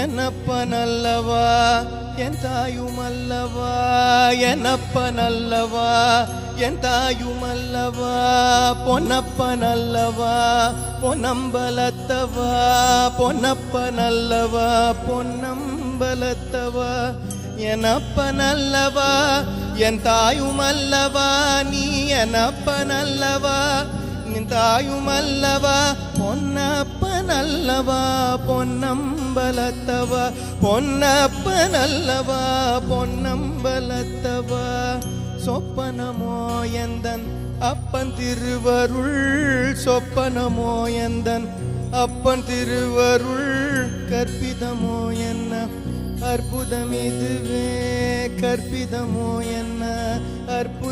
என்னப்பனல்லவா என் தாயுமல்லவா, என்னப்பனல்லவா என் தாயுமல்லவா, பொன்னப்பனல்லவா பொன்னம்பலத்தவா, பொன்னப்பனல்லவா பொன்னம்பலத்தவா. என்னப்பனல்லவா என் தாயுமல்லவா, நீ என்னப்பனல்லவா நின் தாயுமல்லவா, பொன்னப்பனல்லவா பொன்னம்பலத்தவா, பொன்னப்பனல்லவா பொன்னம்பலத்தவா. சொப்பனமோ எந்தன் அப்பன் திருவருள், சொப்பனமோ எந்தன் அப்பன் திருவருள், கற்பிதமோ என்ன அற்புதம் இதுவே, கற்பிதமோ என்ன அற்புதம்.